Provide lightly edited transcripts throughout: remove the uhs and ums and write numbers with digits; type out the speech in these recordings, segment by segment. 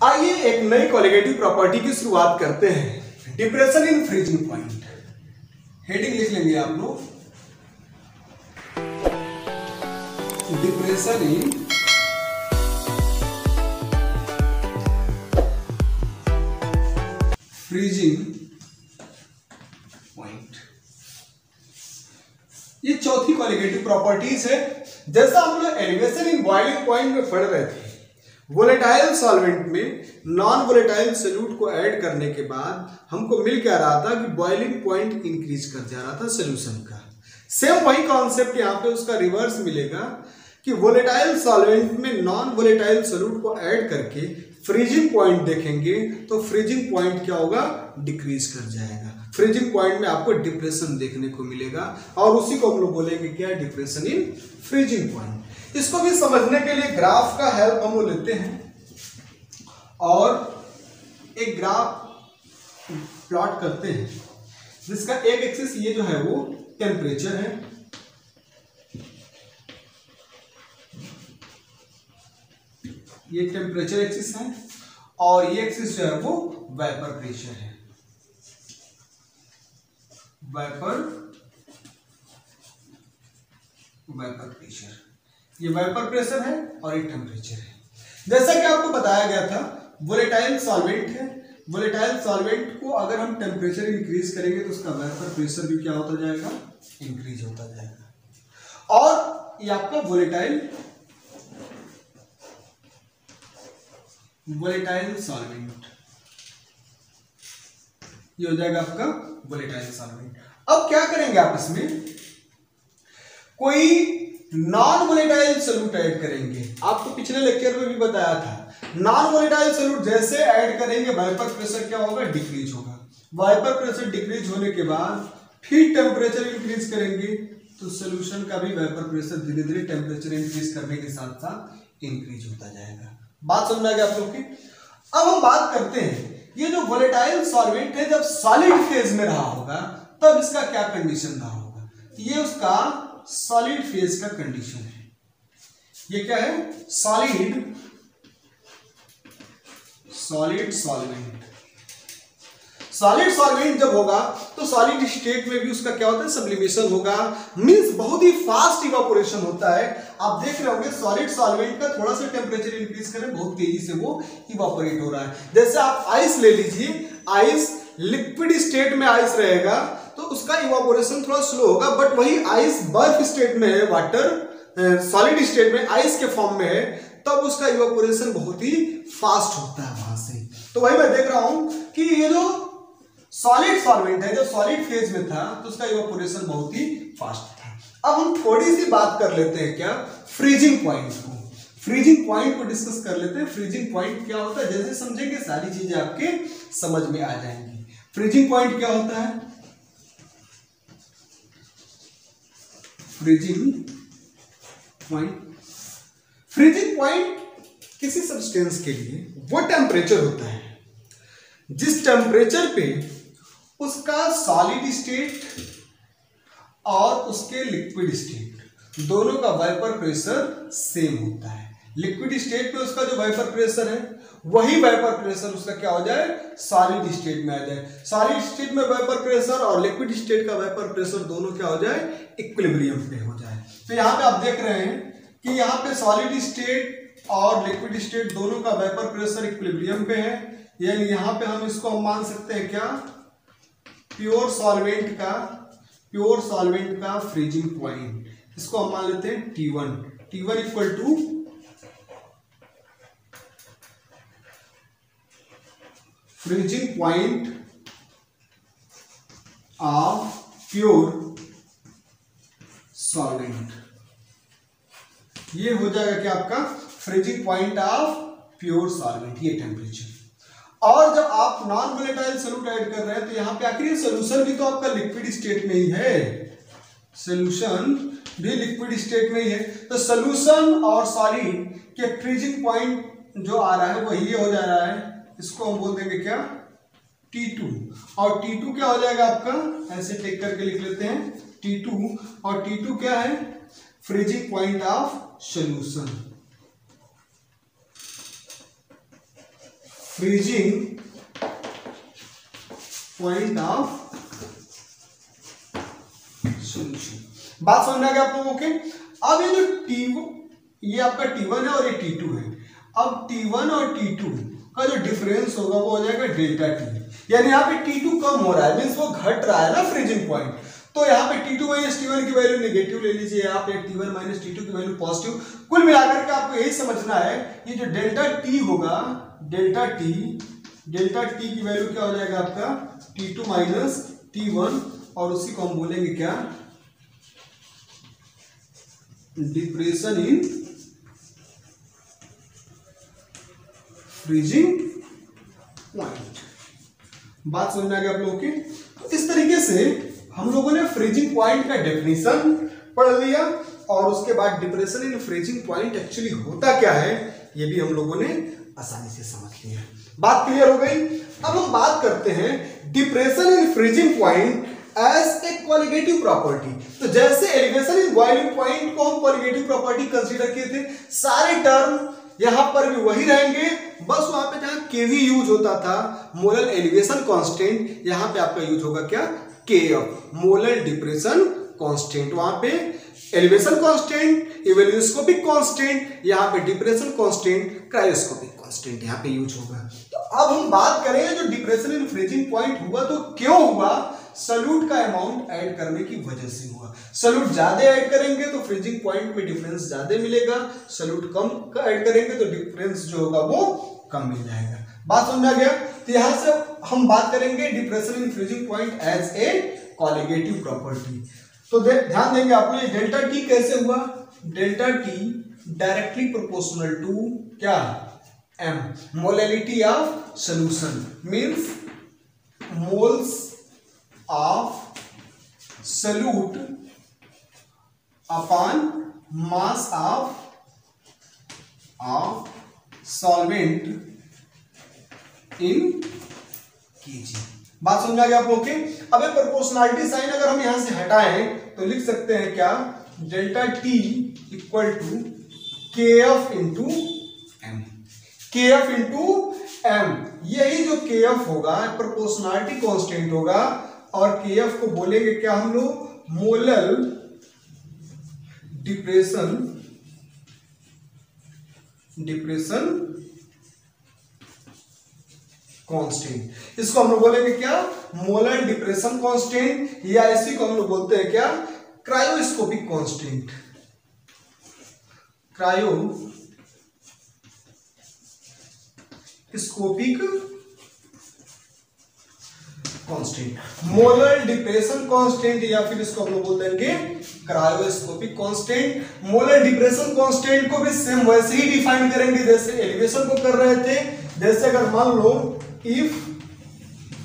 आइए एक नई क्वालिटेटिव प्रॉपर्टी की शुरुआत करते हैं, depression in freezing point. Heading लिख लेंगे आप लोग, डिप्रेशन इन फ्रीजिंग पॉइंट। ये चौथी क्वालिटेटिव प्रॉपर्टीज है। जैसा हम लोग एलिवेशन इन बॉइलिंग पॉइंट में पढ़ रहे थे, वोलेटाइल सॉल्वेंट में नॉन वोलेटाइल सोल्यूट को ऐड करने के बाद हमको मिल क्या रहा था कि बॉइलिंग पॉइंट इंक्रीज कर जा रहा था सोल्यूशन का। सेम वही कॉन्सेप्ट यहाँ पे उसका रिवर्स मिलेगा कि वोलेटाइल सॉल्वेंट में नॉन वोलेटाइल सोल्यूट को ऐड करके फ्रीजिंग पॉइंट देखेंगे तो फ्रीजिंग पॉइंट क्या होगा, डिक्रीज कर जाएगा। फ्रीजिंग पॉइंट में आपको डिप्रेशन देखने को मिलेगा और उसी को हम लोग बोलेंगे क्या, डिप्रेशन इन फ्रीजिंग पॉइंट। इसको भी समझने के लिए ग्राफ का हेल्प हम लोग लेते हैं और एक ग्राफ प्लॉट करते हैं जिसका एक एक्सिस ये जो है वो टेम्परेचर है, ये टेम्परेचर एक्सिस है और ये एक्सिस जो है वो वेपर प्रेशर है। वेपर प्रेशर, ये वेपर प्रेशर है और ये टेम्परेचर है। जैसा कि आपको बताया गया था, वोलेटाइल सॉल्वेंट है, वोलेटाइल सॉल्वेंट को अगर हम टेम्परेचर इंक्रीज करेंगे तो उसका वेपर प्रेशर भी क्या होता जाएगा, इंक्रीज होता जाएगा। और ये आपका वोलेटाइल सॉल्वेंट, ये हो जाएगा आपका वोलेटाइल सॉल्वेंट। अब क्या करेंगे आप, इसमें कोई नॉन वोलेटाइल सोल्यूट ऐड करेंगे। आपको पिछले लेक्चर में भी बताया था, नॉन वोलेटाइल सोल्यूट जैसे ऐड करेंगे वेपर प्रेशर क्या होगा, डिक्रीज होगा। वेपर प्रेशर डिक्रीज होने के बाद फिर टेम्परेचर इंक्रीज करेंगे तो सोल्यूशन का भी वेपर प्रेशर धीरे धीरे टेम्परेचर इंक्रीज करने के साथ साथ इंक्रीज होता जाएगा। बात समझ आ गया आप लोग की। अब हम बात करते हैं, ये जो वोलेटाइल सॉल्वेंट है जब सॉलिड फेज में रहा होगा तब इसका क्या कंडीशन रहा होगा, ये उसका सॉलिड फेज का कंडीशन है। ये क्या है, सॉलिड सॉल्वेंट। सॉलिड सॉल्वेंट जब होगा तो सॉलिड स्टेट में भी उसका क्या होता है, सब्लिमेशन होगा, मींस बहुत ही फास्ट इवापोरेशन होता है। आप देख रहे होंगे सॉलिड सॉल्वेंट का थोड़ा सा टेम्परेचर इंक्रीज करें बहुत तेजी से वो इवापोरेट हो रहा है। जैसे आप आइस ले लीजिए, आइस लिक्विड स्टेट में आइस रहेगा तो उसका इवापोरेशन थोड़ा स्लो होगा, बट वही आइस बर्फ स्टेट में है, वाटर सॉलिड स्टेट में आइस के फॉर्म में है, तब उसका इवापोरेशन बहुत ही फास्ट होता है वहां से। तो वही मैं देख रहा हूं कि ये जो सॉलिड सॉल्वेंट है, जब सॉलिड फेज में था तो उसका इवापोरेशन बहुत ही फास्ट था। अब हम थोड़ी सी बात कर लेते हैं क्या, फ्रीजिंग पॉइंट को। फ्रीजिंग पॉइंट को डिस्कस कर लेते हैं। फ्रीजिंग पॉइंट क्या होता है, जैसे समझेंगे सारी चीजें आपके समझ में आ जाएंगी। फ्रीजिंग पॉइंट क्या होता है, फ्रीजिंग पॉइंट किसी सब्सटेंस के लिए वो टेम्परेचर होता है जिस टेम्परेचर पे उसका सॉलिड स्टेट और उसके लिक्विड स्टेट दोनों का वेपर प्रेशर सेम होता है। लिक्विड स्टेट पे उसका जो वेपर प्रेशर है वही वेपर प्रेशर उसका क्या हो जाए, सॉलिड स्टेट में आ जाए। सॉलिड स्टेट में वेपर प्रेशर और लिक्विड स्टेट का वेपर प्रेशर दोनों क्या हो जाए, इक्विलिब्रियम पे हो जाए। तो यहाँ पे आप देख रहे हैं कि यहाँ पे सॉलिड स्टेट और लिक्विड स्टेट दोनों का वेपर प्रेशर इक्विलिब्रियम पे है, यानी यहाँ पे हम इसको हम मान सकते हैं क्या, प्योर सॉल्वेंट का फ्रीजिंग पॉइंट, इसको हम मान लेते हैं T1 equal to freezing point of pure solvent. ये हो जाएगा क्या आपका freezing point of pure solvent, ये टेम्परेचर। और जब आप नॉन वोलेटाइल सोल्यूट ऐड कर रहे हैं तो यहाँ पे आखिर सोल्यूशन भी तो आपका लिक्विड स्टेट में ही है, सोल्यूशन भी लिक्विड स्टेट में ही है। तो सोल्यूशन और सॉलिड के फ्रीजिंग पॉइंट जो आ रहा है वो ये हो जा रहा है, इसको हम बोल देंगे क्या, T2। और T2 क्या हो जाएगा आपका, ऐसे टेक करके लिख लेते हैं T2, और T2 क्या है, freezing point of solution. Freezing point of solution. बात समझ में आ गया आप लोगों के। अब ये जो ये आपका T1 है और ये T2 है। अब T1 और T2 का जो डिफरेंस होगा वो हो जाएगा डेल्टा T, यानी यहाँ पे T2 कम हो रहा है, मीन्स वो घट रहा है ना फ्रीजिंग पॉइंट। तो यहाँ पे T2 माइनस T1 की वैल्यू नेगेटिव ले लीजिए, यहाँ पे T1 माइनस T2 की वैल्यू पॉजिटिव। कुल मिलाकर के आपको यही समझना है, ये जो डेल्टा T होगा, डेल्टा T की वैल्यू क्या हो जाएगा आपका T2 माइनस T1, और उसी को हम बोलेंगे क्या, डिप्रेशन इन फ्रीजिंग पॉइंट। बात समझ में आ गया आप लोगों की। तो इस तरीके से हम लोगों ने फ्रीजिंग पॉइंट का डेफिनेशन पढ़ लिया, और उसके बाद depression in freezing point actually होता क्या है ये भी हम लोगों ने आसानी से समझ लिया। बात क्लियर हो गई। अब हम बात करते हैं depression in freezing point as a qualitative property. तो जैसे एलिवेशन इन बॉइलिंग पॉइंट को हम क्वालिटेटिव प्रॉपर्टी कंसीडर किए थे, सारे टर्म यहां पर भी वही रहेंगे, बस वहां पे जहां केवी यूज होता था मोलर एलिवेशन कांस्टेंट, यहां पे आपका यूज होगा क्या, केएफ, मोलर डिप्रेशन कांस्टेंट। वहां पे एलिवेशन कांस्टेंट, इवेल्यूस्कोपिक कांस्टेंट, यहां पे डिप्रेशन कांस्टेंट, क्रायोस्कोपिक कांस्टेंट यहां पे यूज होगा। तो अब हम बात करें जो डिप्रेशन इन फ्रीजिंग पॉइंट हुआ तो क्यों हुआ, सॉल्यूट का अमाउंट ऐड करने की वजह से हुआ। सॉल्यूट ज्यादा ऐड करेंगे तो फ्रीजिंग पॉइंट में डिफरेंस ज्यादा मिलेगा, सॉल्यूट कम ऐड करेंगे तो डिफरेंस जो होगा वो कम मिल जाएगा। बात समझ आ गया। तो यहां से हम बात करेंगे depression in freezing point as a colligative property. तो ध्यान देंगे आप लोग, डेल्टा टी कैसे हुआ, delta T directly proportional to क्या, M, molality of solution, means moles of solute upon mass of solvent in KG. बात समझ आ गया आप लोग के। अब ये प्रोपोर्शनलिटी साइन अगर हम यहां से हटाएं तो लिख सकते हैं क्या, डेल्टा टी इक्वल टू के एफ इंटू एम, के एफ इंटू एम। यही जो के एफ होगा प्रोपोर्शनलिटी कांस्टेंट होगा, और के एफ को बोलेंगे क्या हम लोग, मोलर डिप्रेशन कांस्टेंट। इसको हम लोग बोलेंगे क्या, मोलर डिप्रेशन कांस्टेंट, या इसी को हम लोग बोलते हैं क्या, cryoscopic constant, cryoscopic constant, molar depression constant, या फिर इसको हम लोग बोल देंगे cryoscopic constant. Molar depression constant को भी सेम वैसे ही डिफाइन करेंगे जैसे एलिवेशन को कर रहे थे। जैसे अगर मान लो if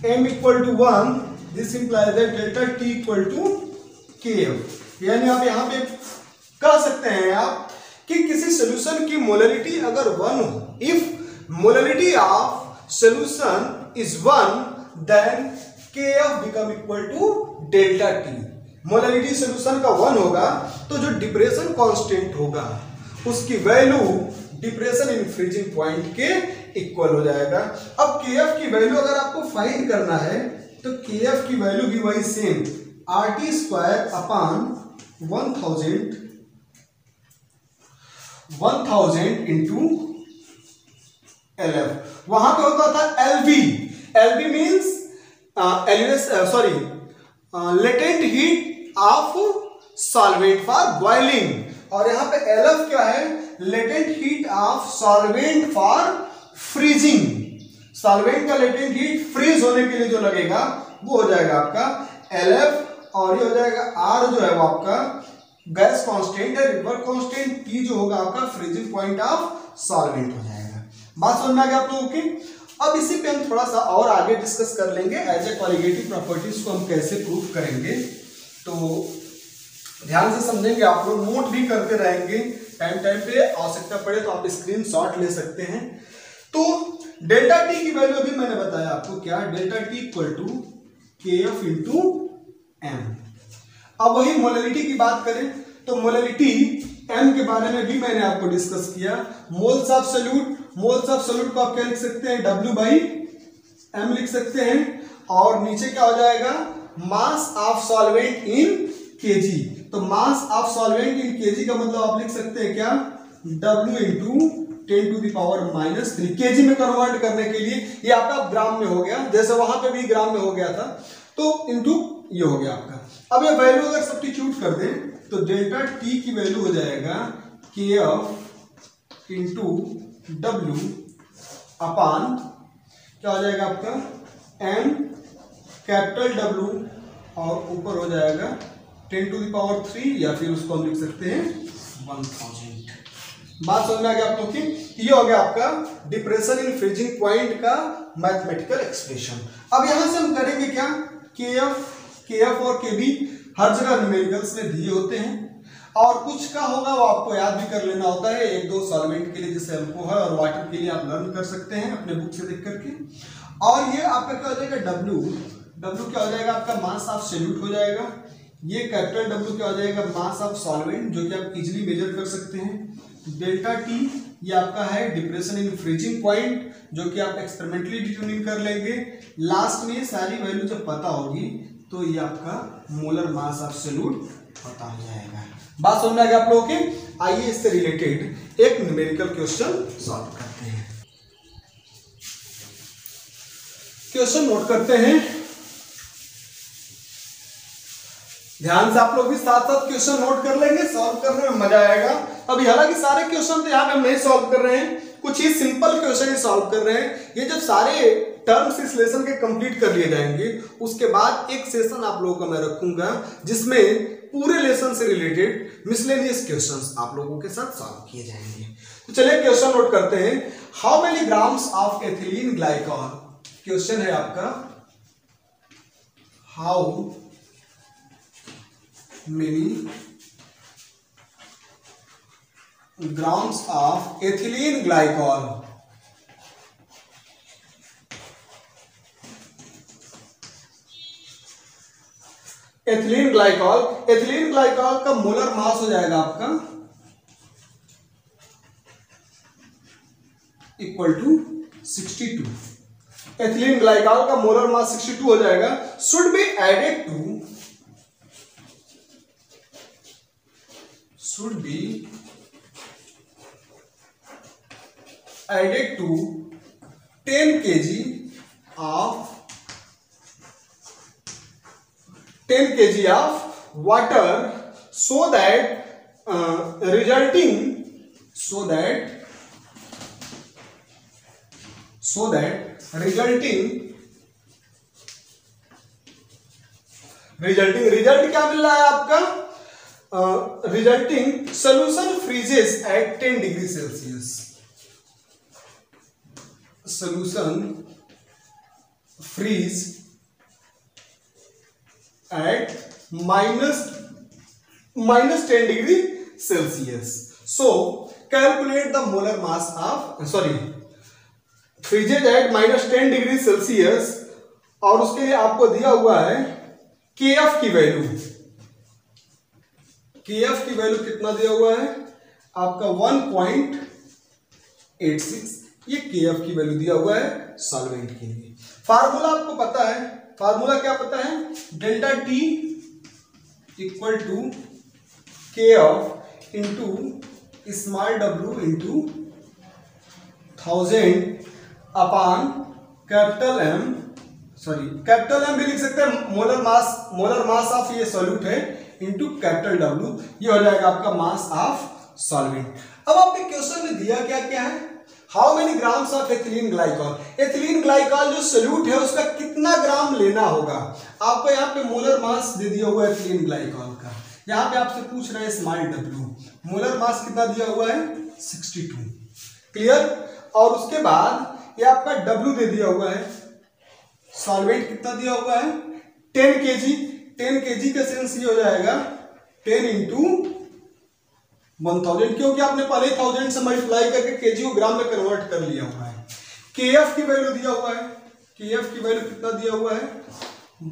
m equal to 1, this implies that delta t equal to kf, यानी आप यहां पे कह सकते हैं आप कि किसी सॉल्यूशन की मोलरिटी अगर 1 हो, if molarity of solution is 1 then kf become equal to delta t। Molarity solution का 1 होगा तो जो डिप्रेशन कांस्टेंट होगा उसकी value depression in freezing point के इक्वल हो जाएगा। अब केएफ की वैल्यू अगर आपको फाइंड करना है तो केएफ की वैल्यू भी वही same, RT square upon 1000 into LF. वहां पे होता था LV, LV means latent heat of solvent for boiling, और यहां पे एलएफ क्या है, latent heat of solvent for freezing. Solvent का लेटेंट हीट फ्रीज होने के लिए जो लगेगा वो हो जाएगा आपका एलएफ, और ये हो जाएगा आर जो है वो आपका गैस कांस्टेंट है, रिवर कांस्टेंट, टी जो होगा आपका फ्रीजिंग पॉइंट ऑफ सॉल्वेंट हो जाएगा। बात समझ में आ गया आप लोगों की। अब इसी पे हम थोड़ा सा और आगे डिस्कस कर लेंगे एज ए कॉलिगेटिव प्रॉपर्टीज को हम कैसे प्रूव करेंगे। तो ध्यान से समझेंगे आप लोग, नोट भी करते रहेंगे, टाइम पे आवश्यकता पड़े तो आप स्क्रीनशॉट ले सकते हैं। तो डेल्टा टी की वैल्यू अभी मैंने बताया आपको क्या, डेल्टा टी इक्वल टू के एफ इंटू एम। अब वही मोलरिटी की बात करें तो मोलरिटी एम के बारे में भी मैंने आपको डिस्कस किया, moles of solute moles of solute को आप क्या लिख सकते हैं, W/m लिख सकते हैं। और नीचे क्या हो जाएगा, mass of solvent in KG. तो mass of solvent in KG का मतलब आप लिख सकते हैं क्या, W इंटू 10⁻³ केजी में कन्वर्ट करने के लिए ये आपका ग्राम में हो गया, जैसे वहां पे भी ग्राम में हो गया था, तो इंटू ये हो गया आपका। अब ये वैल्यू अगर सब्स्टिट्यूट कर दें तो डेल्टा टी की वैल्यू हो जाएगा KF इंटू W अपान क्या हो जाएगा आपका M कैपिटल W और ऊपर हो जाएगा 10⁻³ या फिर उसको हम लिख सकते हैं 1000। बात समझ में आ गया आप लोग की। ये हो गया आपका डिप्रेशन इन फ्रीजिंग पॉइंट का मैथमेटिकल एक्सप्रेशन। अब यहां से हम करेंगे क्या, KF और KB हर जगह न्यूमेरिकल्स में दिए होते हैं और कुछ का होगा वो आपको याद भी कर लेना होता है, एक दो सॉल्वेंट के लिए जैसे अल्कोहल और वाटर के लिए आप लर्न कर सकते हैं अपने बुक से देख करके। और ये आपका क्या हो जाएगा W क्या हो जाएगा आपका मास ऑफ सॉल्यूट हो जाएगा, ये कैपिटल W क्या हो जाएगा मास ऑफ सॉल्वेंट जो कि आप इजीली मेजर कर सकते हैं। डेल्टा T ये आपका है डिप्रेशन इन फ्रीजिंग पॉइंट जो कि आप एक्सपेरिमेंटली डिटरमाइन कर लेंगे। लास्ट में सारी वैल्यू जब पता होगी तो ये आपका मोलर मास ऑफ सॉल्यूट पता हो जाएगा। बात समझ में आ गया आप लोगों के। आइए इससे रिलेटेड एक न्यूमेरिकल क्वेश्चन सॉल्व करते हैं। क्वेश्चन नोट करते हैं, ध्यान से आप लोग भी साथ साथ क्वेश्चन नोट कर लेंगे, सॉल्व करने में मजा आएगा। अभी हालांकि सारे क्वेश्चन तो यहाँ पे हम नहीं सॉल्व कर रहे हैं, कुछ ही सिंपल क्वेश्चन ही सॉल्व कर रहे हैं। ये जब सारे टर्म्स इस लेसन के कंप्लीट कर लिए जाएंगे उसके बाद एक सेशन आप लोगों का मैं रखूंगा जिसमें पूरे लेसन से रिलेटेड मिसलेनियस क्वेश्चंस आप लोगों के साथ सॉल्व किए जाएंगे। तो चलिए क्वेश्चन नोट करते हैं। How many grams of ethylene glycol, question है आपका how many grams of ethylene glycol, ethylene glycol का मोलर मास हो जाएगा आपका इक्वल टू 62। एथिलीन ग्लाइकॉल का मोलर मास 62 हो जाएगा। Should be added to 10 kg of water so that resulting result क्या मिल रहा है आपका, resulting solution freezes at 10 degree Celsius, solution freeze at -10 degree Celsius. So calculate the molar mass of freezes at -10 degree Celsius और उसके लिए आपको दिया हुआ है KF की वैल्यू। KF की वैल्यू कितना दिया हुआ है आपका 1.86, ये KF की वैल्यू दिया हुआ है सॉल्वेंट के लिए। फार्मूला आपको पता है, फार्मूला क्या पता है, delta T equal to KF into small w into 1000 upon capital M भी लिख सकते हैं, मोलर मास ऑफ ये सॉल्यूट है इंटू कैपिटल W, ये हो जाएगा आपका मास ऑफ सॉल्वेंट। अब आपके क्वेश्चन में दिया क्या क्या है, how many grams of ethylene glycol, ethylene glycol जो सॉल्यूट है उसका कितना ग्राम लेना होगा। आपको यहाँ पे मोलर मास दे दिया हुआ है एथिलीन ग्लाइकॉल का, यहाँ पे आपसे पूछ रहे हैं स्मॉल w, मोलर मास कितना दिया हुआ है 62, क्लियर। और उसके बाद ये आपका W दे दिया हुआ है, सॉल्वेंट कितना दिया हुआ है 10 kg का सेंस ये हो जाएगा 10 इंटू 1000, क्योंकि आपने पहले 1000 से मल्टीप्लाई करके केजी को ग्राम में कन्वर्ट कर लिया हुआ है। KF की वैल्यू दिया हुआ है, KF की वैल्यू कितना दिया हुआ है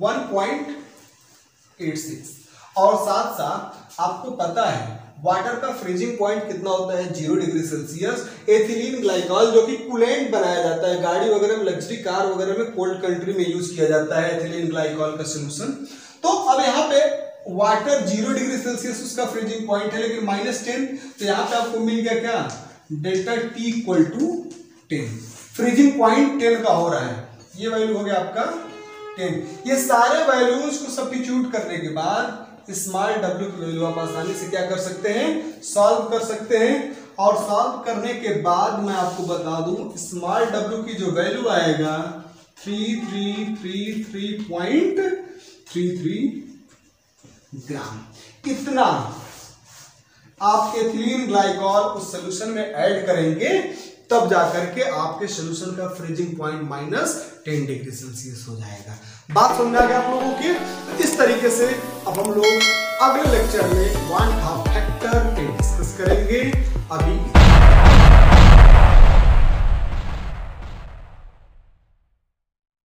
1.86 और साथ साथ आपको पता है वाटर का फ्रीजिंग पॉइंट कितना होता है 0 डिग्री सेल्सियस। एथिलीन ग्लाइकॉल जो कि कूलेंट बनाया जाता है, गाड़ी वगैरह में, लग्जरी कार वगैरह में, कोल्ड कंट्री में यूज किया जाता है एथिलीन ग्लाइकॉल का सोल्यूशन। तो अब यहाँ पे वाटर 0 डिग्री सेल्सियस उसका फ्रीजिंग पॉइंट है, लेकिन -10, तो यहाँ पे आपको मिल गया क्या, delta T equal to 10। Freezing point 10 का हो रहा है, ये वैल्यू हो गया आपका 10। ये सारे वैल्यूज को सब्स्टिट्यूट करने के बाद स्मॉल w की वैल्यू आप आसानी से क्या कर सकते हैं, सॉल्व कर सकते हैं। और सॉल्व करने के बाद मैं आपको बता दूं स्मॉल w की जो वैल्यू आएगा 3333.33 ग्राम। इतना आप एथिलीन ग्लाइकॉल उस सोल्यूशन में ऐड करेंगे, तब जाकर के आपके सोल्यूशन का फ्रीजिंग पॉइंट -10 डिग्री सेल्सियस हो जाएगा। बात समझ आ गया आप लोगों की? तो इस तरीके से अब हम लोग अगले लेक्चर में 1/2 फैक्टर पे डिस्कस करेंगे। अभी